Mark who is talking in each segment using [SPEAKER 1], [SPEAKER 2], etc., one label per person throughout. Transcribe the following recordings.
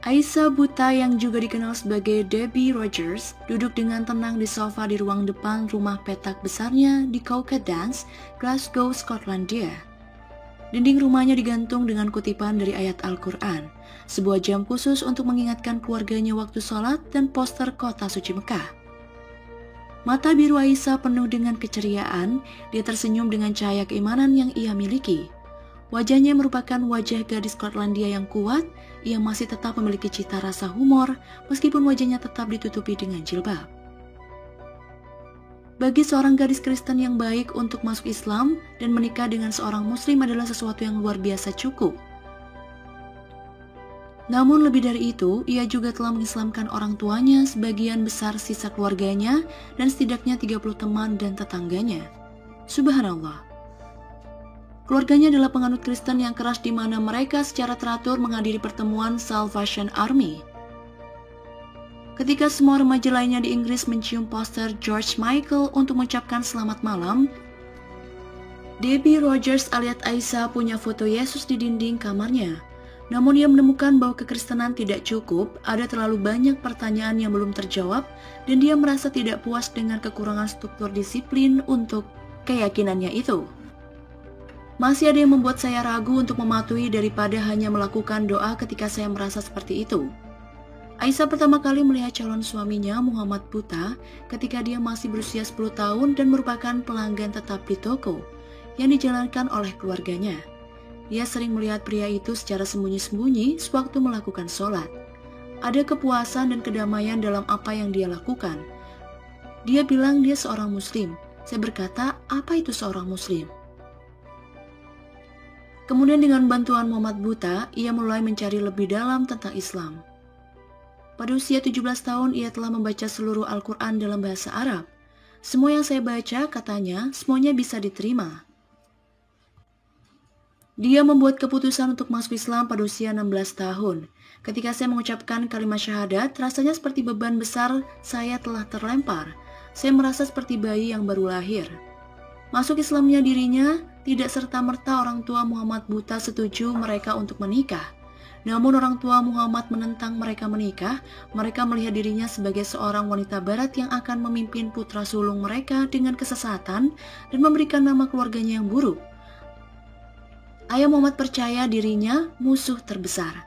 [SPEAKER 1] Aisyah buta yang juga dikenal sebagai Debbie Rogers duduk dengan tenang di sofa di ruang depan rumah petak besarnya di Cowcaddens, Glasgow, Skotlandia. Dinding rumahnya digantung dengan kutipan dari ayat Al-Quran, sebuah jam khusus untuk mengingatkan keluarganya waktu sholat, dan poster kota suci Mekah. Mata biru Aisyah penuh dengan keceriaan, dia tersenyum dengan cahaya keimanan yang ia miliki. Wajahnya merupakan wajah gadis Skotlandia yang kuat, ia masih tetap memiliki cita rasa humor meskipun wajahnya tetap ditutupi dengan jilbab. Bagi seorang gadis Kristen yang baik untuk masuk Islam dan menikah dengan seorang Muslim adalah sesuatu yang luar biasa cukup. Namun lebih dari itu, ia juga telah mengislamkan orang tuanya, sebagian besar sisa keluarganya, dan setidaknya 30 teman dan tetangganya. Subhanallah. Keluarganya adalah penganut Kristen yang keras di mana mereka secara teratur menghadiri pertemuan Salvation Army. Ketika semua remaja lainnya di Inggris mencium poster George Michael untuk mengucapkan selamat malam, Debbie Rogers alias Aisyah punya foto Yesus di dinding kamarnya. Namun ia menemukan bahwa kekristenan tidak cukup, ada terlalu banyak pertanyaan yang belum terjawab, dan dia merasa tidak puas dengan kekurangan struktur disiplin untuk keyakinannya itu. Masih ada yang membuat saya ragu untuk mematuhi daripada hanya melakukan doa ketika saya merasa seperti itu. Aisyah pertama kali melihat calon suaminya Muhammad buta ketika dia masih berusia 10 tahun dan merupakan pelanggan tetap di toko yang dijalankan oleh keluarganya. Dia sering melihat pria itu secara sembunyi-sembunyi sewaktu melakukan sholat. Ada kepuasan dan kedamaian dalam apa yang dia lakukan. Dia bilang dia seorang muslim. Saya berkata, apa itu seorang muslim? Kemudian dengan bantuan Muhammad buta, ia mulai mencari lebih dalam tentang Islam. Pada usia 17 tahun, ia telah membaca seluruh Al-Quran dalam bahasa Arab. Semua yang saya baca, katanya, semuanya bisa diterima. Dia membuat keputusan untuk masuk Islam pada usia 16 tahun. Ketika saya mengucapkan kalimat syahadat, rasanya seperti beban besar saya telah terlempar. Saya merasa seperti bayi yang baru lahir. Masuk Islamnya dirinya, tidak serta-merta orang tua Muhammad buta setuju mereka untuk menikah. Namun orang tua Muhammad menentang mereka menikah. Mereka melihat dirinya sebagai seorang wanita barat yang akan memimpin putra sulung mereka dengan kesesatan dan memberikan nama keluarganya yang buruk. Ayah Muhammad percaya dirinya musuh terbesar.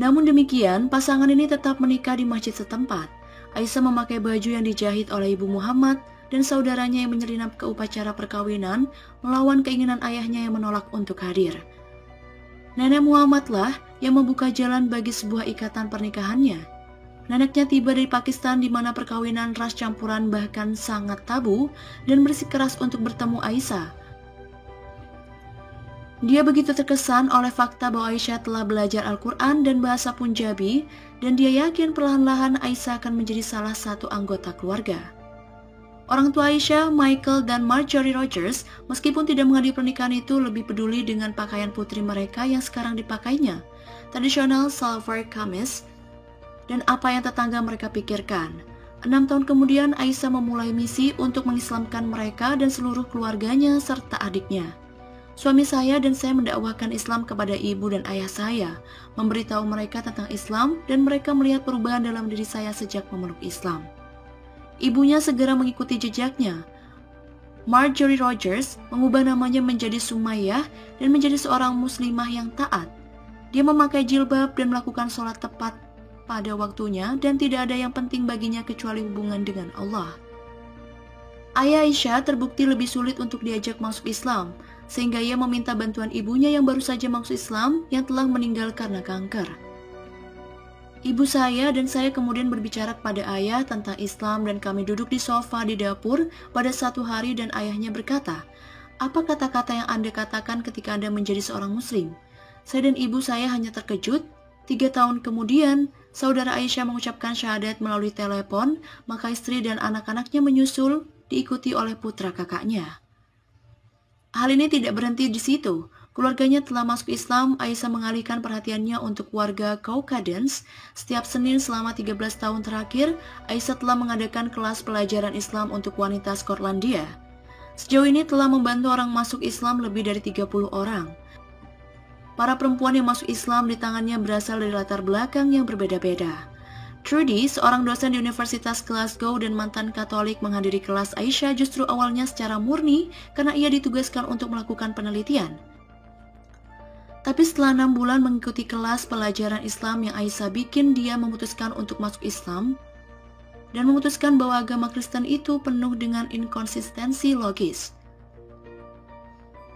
[SPEAKER 1] Namun demikian, pasangan ini tetap menikah di masjid setempat. Aisyah memakai baju yang dijahit oleh ibu Muhammad dan saudaranya yang menyelinap ke upacara perkawinan melawan keinginan ayahnya yang menolak untuk hadir. Nenek Muhammadlah yang membuka jalan bagi sebuah ikatan pernikahannya. Neneknya tiba dari Pakistan di mana perkawinan ras campuran bahkan sangat tabu dan bersikeras untuk bertemu Aisyah. Dia begitu terkesan oleh fakta bahwa Aisyah telah belajar Al-Quran dan bahasa Punjabi, dan dia yakin perlahan-lahan Aisyah akan menjadi salah satu anggota keluarga. Orang tua Aisyah, Michael dan Marjorie Rogers, meskipun tidak menghadiri pernikahan itu, lebih peduli dengan pakaian putri mereka yang sekarang dipakainya, tradisional salwar kamis, dan apa yang tetangga mereka pikirkan. 6 tahun kemudian, Aisyah memulai misi untuk mengislamkan mereka dan seluruh keluarganya serta adiknya. Suami saya dan saya mendakwahkan Islam kepada ibu dan ayah saya, memberitahu mereka tentang Islam, dan mereka melihat perubahan dalam diri saya sejak memeluk Islam. Ibunya segera mengikuti jejaknya. Marjorie Rogers mengubah namanya menjadi Sumayyah dan menjadi seorang muslimah yang taat. Dia memakai jilbab dan melakukan sholat tepat pada waktunya, dan tidak ada yang penting baginya kecuali hubungan dengan Allah. Ayah Aisyah terbukti lebih sulit untuk diajak masuk Islam, sehingga ia meminta bantuan ibunya yang baru saja masuk Islam yang telah meninggal karena kanker. Ibu saya dan saya kemudian berbicara kepada ayah tentang Islam dan kami duduk di sofa di dapur pada satu hari dan ayahnya berkata, "Apa kata-kata yang Anda katakan ketika Anda menjadi seorang muslim?" Saya dan ibu saya hanya terkejut. 3 tahun kemudian, saudara Aisyah mengucapkan syahadat melalui telepon, maka istri dan anak-anaknya menyusul, diikuti oleh putra kakaknya. Hal ini tidak berhenti di situ. Keluarganya telah masuk Islam. Aisyah mengalihkan perhatiannya untuk warga Cowcaddens. Setiap Senin selama 13 tahun terakhir, Aisyah telah mengadakan kelas pelajaran Islam untuk wanita Skotlandia. Sejauh ini telah membantu orang masuk Islam lebih dari 30 orang. Para perempuan yang masuk Islam di tangannya berasal dari latar belakang yang berbeda-beda. Trudy, seorang dosen di Universitas Glasgow dan mantan Katolik, menghadiri kelas Aisyah justru awalnya secara murni karena ia ditugaskan untuk melakukan penelitian. Tapi setelah 6 bulan mengikuti kelas pelajaran Islam yang Aisyah bikin, dia memutuskan untuk masuk Islam dan memutuskan bahwa agama Kristen itu penuh dengan inkonsistensi logis.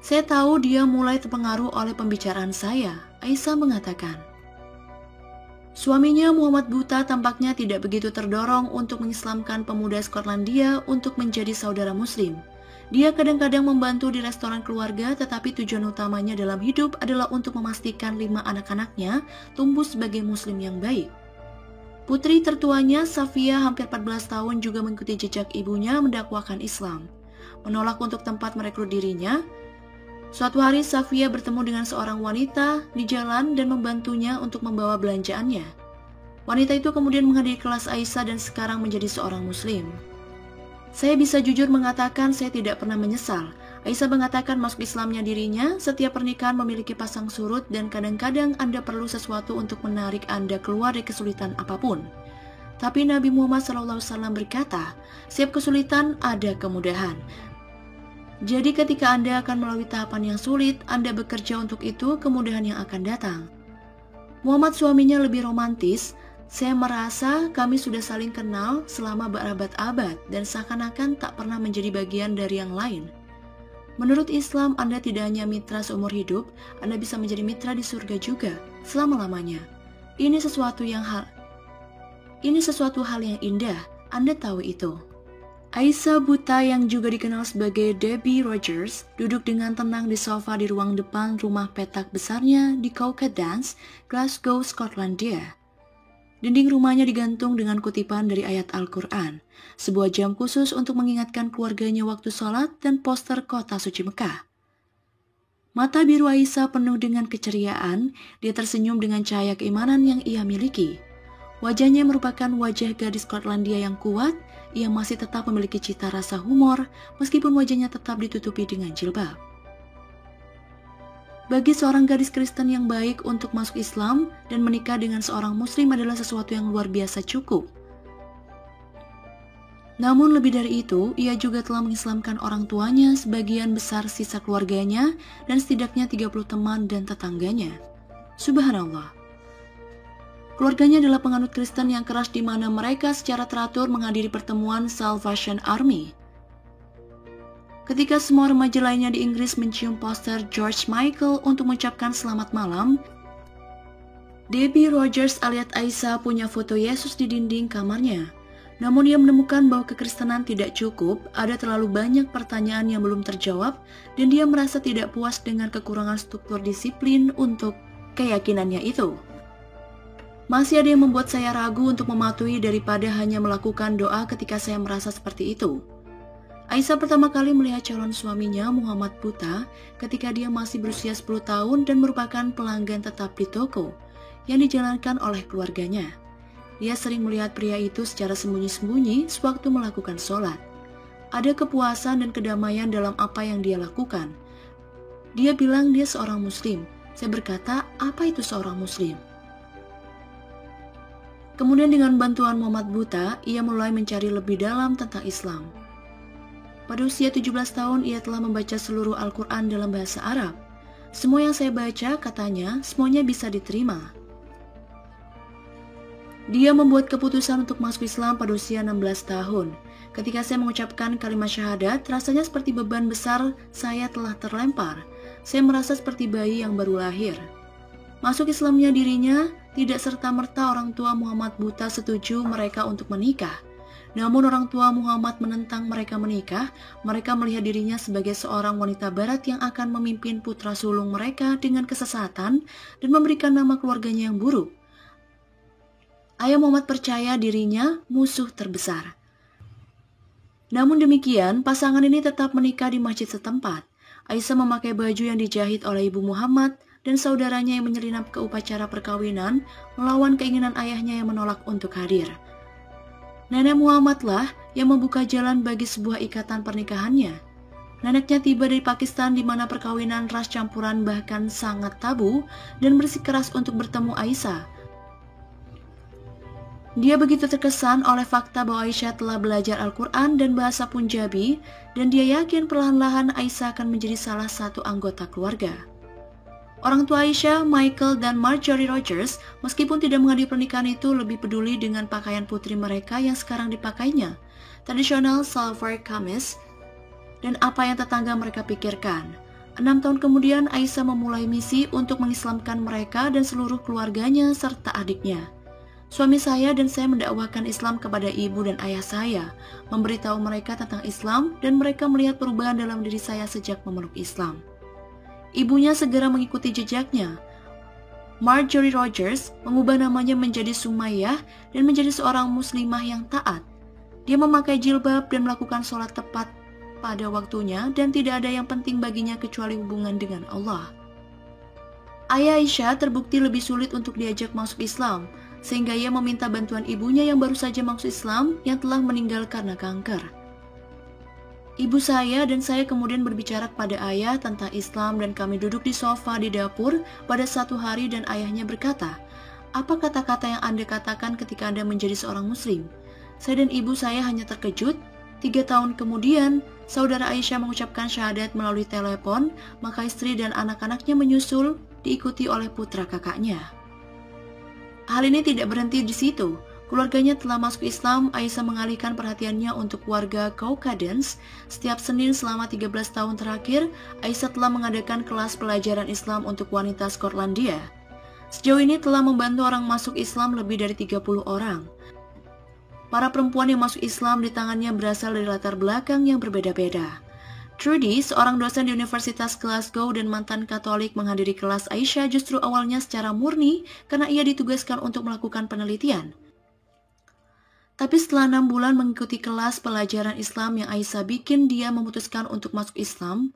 [SPEAKER 1] Saya tahu dia mulai terpengaruh oleh pembicaraan saya, Aisyah mengatakan. Suaminya Muhammad Buta tampaknya tidak begitu terdorong untuk mengislamkan pemuda Skotlandia untuk menjadi saudara muslim. Dia kadang-kadang membantu di restoran keluarga, tetapi tujuan utamanya dalam hidup adalah untuk memastikan 5 anak-anaknya tumbuh sebagai muslim yang baik. Putri tertuanya, Safia, hampir 14 tahun juga mengikuti jejak ibunya mendakwakan Islam. Menolak untuk tempat merekrut dirinya, suatu hari Safia bertemu dengan seorang wanita di jalan dan membantunya untuk membawa belanjaannya. Wanita itu kemudian menghadiri kelas Aisyah dan sekarang menjadi seorang muslim. Saya bisa jujur mengatakan saya tidak pernah menyesal. Aisyah mengatakan masuk Islamnya dirinya, setiap pernikahan memiliki pasang surut dan kadang-kadang Anda perlu sesuatu untuk menarik Anda keluar dari kesulitan apapun. Tapi Nabi Muhammad SAW berkata, setiap kesulitan ada kemudahan. Jadi ketika Anda akan melalui tahapan yang sulit, Anda bekerja untuk itu, kemudahan yang akan datang. Muhammad suaminya lebih romantis. Saya merasa kami sudah saling kenal selama berabad-abad dan seakan-akan tak pernah menjadi bagian dari yang lain. Menurut Islam, Anda tidak hanya mitra seumur hidup, Anda bisa menjadi mitra di surga juga, selama-lamanya. Ini sesuatu hal yang indah, Anda tahu itu. Aisyah Buta yang juga dikenal sebagai Debbie Rogers duduk dengan tenang di sofa di ruang depan rumah petak besarnya di Cowcat Dance, Glasgow, Skotlandia. Dinding rumahnya digantung dengan kutipan dari ayat Al-Quran, sebuah jam khusus untuk mengingatkan keluarganya waktu sholat dan poster kota suci Mekah. Mata biru Aisyah penuh dengan keceriaan, dia tersenyum dengan cahaya keimanan yang ia miliki. Wajahnya merupakan wajah gadis Skotlandia yang kuat, ia masih tetap memiliki cita rasa humor meskipun wajahnya tetap ditutupi dengan jilbab. Bagi seorang gadis Kristen yang baik untuk masuk Islam dan menikah dengan seorang muslim adalah sesuatu yang luar biasa cukup. Namun lebih dari itu, ia juga telah mengislamkan orang tuanya, sebagian besar sisa keluarganya, dan setidaknya 30 teman dan tetangganya. Subhanallah. Keluarganya adalah penganut Kristen yang keras di mana mereka secara teratur menghadiri pertemuan Salvation Army. Ketika semua remaja lainnya di Inggris mencium poster George Michael untuk mengucapkan selamat malam, Debbie Rogers alias Aisyah punya foto Yesus di dinding kamarnya. Namun ia menemukan bahwa kekristenan tidak cukup, ada terlalu banyak pertanyaan yang belum terjawab, dan dia merasa tidak puas dengan kekurangan struktur disiplin untuk keyakinannya itu. Masih ada yang membuat saya ragu untuk mematuhi daripada hanya melakukan doa ketika saya merasa seperti itu. Aisyah pertama kali melihat calon suaminya Muhammad Buta ketika dia masih berusia 10 tahun dan merupakan pelanggan tetap di toko yang dijalankan oleh keluarganya. Dia sering melihat pria itu secara sembunyi-sembunyi sewaktu melakukan sholat. Ada kepuasan dan kedamaian dalam apa yang dia lakukan. Dia bilang dia seorang muslim. Saya berkata, apa itu seorang muslim? Kemudian dengan bantuan Muhammad Buta, ia mulai mencari lebih dalam tentang Islam. Pada usia 17 tahun, ia telah membaca seluruh Al-Quran dalam bahasa Arab. Semua yang saya baca, katanya, semuanya bisa diterima. Dia membuat keputusan untuk masuk Islam pada usia 16 tahun. Ketika saya mengucapkan kalimat syahadat, rasanya seperti beban besar saya telah terlempar. Saya merasa seperti bayi yang baru lahir. Masuk Islamnya dirinya, tidak serta-merta orang tua Muhammad Buta setuju mereka untuk menikah. Namun orang tua Muhammad menentang mereka menikah. Mereka melihat dirinya sebagai seorang wanita barat yang akan memimpin putra sulung mereka dengan kesesatan dan memberikan nama keluarganya yang buruk. Ayah Muhammad percaya dirinya musuh terbesar. Namun demikian, pasangan ini tetap menikah di masjid setempat. Aisyah memakai baju yang dijahit oleh ibu Muhammad dan saudaranya yang menyelinap ke upacara perkawinan melawan keinginan ayahnya yang menolak untuk hadir. Nenek Muhammadlah yang membuka jalan bagi sebuah ikatan pernikahannya. Neneknya tiba dari Pakistan di mana perkawinan ras campuran bahkan sangat tabu dan bersikeras untuk bertemu Aisyah. Dia begitu terkesan oleh fakta bahwa Aisyah telah belajar Al-Quran dan bahasa Punjabi, dan dia yakin perlahan-lahan Aisyah akan menjadi salah satu anggota keluarga. Orang tua Aisyah, Michael dan Marjorie Rogers, meskipun tidak menghadiri pernikahan itu, lebih peduli dengan pakaian putri mereka yang sekarang dipakainya, tradisional salwar kamis, dan apa yang tetangga mereka pikirkan. 6 tahun kemudian, Aisyah memulai misi untuk mengislamkan mereka dan seluruh keluarganya serta adiknya. Suami saya dan saya mendakwahkan Islam kepada ibu dan ayah saya, memberitahu mereka tentang Islam, dan mereka melihat perubahan dalam diri saya sejak memeluk Islam. Ibunya segera mengikuti jejaknya. Marjorie Rogers mengubah namanya menjadi Sumayyah dan menjadi seorang muslimah yang taat. Dia memakai jilbab dan melakukan sholat tepat pada waktunya, dan tidak ada yang penting baginya kecuali hubungan dengan Allah. Ayah Aisyah terbukti lebih sulit untuk diajak masuk Islam, sehingga ia meminta bantuan ibunya yang baru saja masuk Islam yang telah meninggal karena kanker. Ibu saya dan saya kemudian berbicara kepada ayah tentang Islam dan kami duduk di sofa di dapur pada satu hari dan ayahnya berkata, "Apa kata-kata yang Anda katakan ketika Anda menjadi seorang muslim?" Saya dan ibu saya hanya terkejut. 3 tahun kemudian, saudara Aisyah mengucapkan syahadat melalui telepon, maka istri dan anak-anaknya menyusul, diikuti oleh putra kakaknya. Hal ini tidak berhenti di situ. Keluarganya telah masuk Islam. Aisyah mengalihkan perhatiannya untuk warga Caucasians. Setiap Senin selama 13 tahun terakhir, Aisyah telah mengadakan kelas pelajaran Islam untuk wanita Skotlandia. Sejauh ini telah membantu orang masuk Islam lebih dari 30 orang. Para perempuan yang masuk Islam di tangannya berasal dari latar belakang yang berbeda-beda. Trudy, seorang dosen di Universitas Glasgow dan mantan Katolik, menghadiri kelas Aisyah justru awalnya secara murni karena ia ditugaskan untuk melakukan penelitian. Tapi setelah 6 bulan mengikuti kelas pelajaran Islam yang Aisyah bikin, dia memutuskan untuk masuk Islam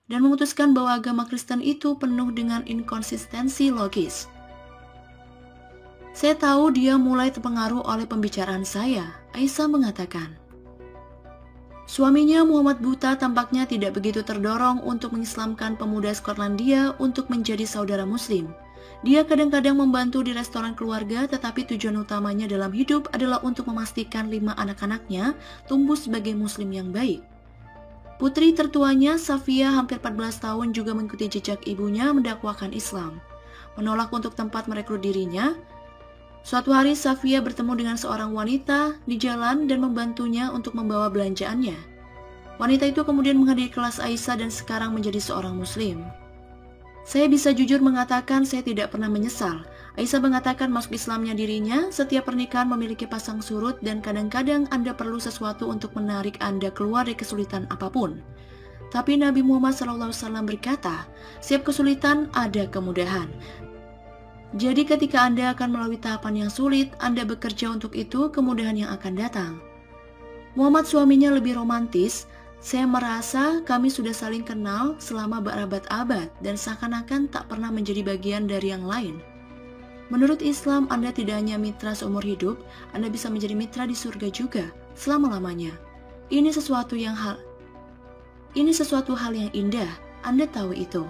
[SPEAKER 1] dan memutuskan bahwa agama Kristen itu penuh dengan inkonsistensi logis. Saya tahu dia mulai terpengaruh oleh pembicaraan saya, Aisyah mengatakan. Suaminya Muhammad Buta tampaknya tidak begitu terdorong untuk mengislamkan pemuda Skotlandia untuk menjadi saudara muslim. Dia kadang-kadang membantu di restoran keluarga, tetapi tujuan utamanya dalam hidup adalah untuk memastikan 5 anak-anaknya tumbuh sebagai muslim yang baik. Putri tertuanya, Safia, hampir 14 tahun, juga mengikuti jejak ibunya mendakwahkan Islam. Menolak untuk tempat merekrut dirinya, suatu hari Safia bertemu dengan seorang wanita di jalan dan membantunya untuk membawa belanjaannya. Wanita itu kemudian menghadiri kelas Aisyah dan sekarang menjadi seorang muslim. Saya bisa jujur mengatakan saya tidak pernah menyesal. Aisyah mengatakan masuk Islamnya dirinya, setiap pernikahan memiliki pasang surut dan kadang-kadang Anda perlu sesuatu untuk menarik Anda keluar dari kesulitan apapun. Tapi Nabi Muhammad SAW berkata, setiap kesulitan ada kemudahan. Jadi ketika Anda akan melalui tahapan yang sulit, Anda bekerja untuk itu, kemudahan yang akan datang. Muhammad suaminya lebih romantis. Saya merasa kami sudah saling kenal selama berabad-abad dan seakan-akan tak pernah menjadi bagian dari yang lain. Menurut Islam, Anda tidak hanya mitra seumur hidup, Anda bisa menjadi mitra di surga juga, selama-lamanya. Ini sesuatu hal yang indah, Anda tahu itu.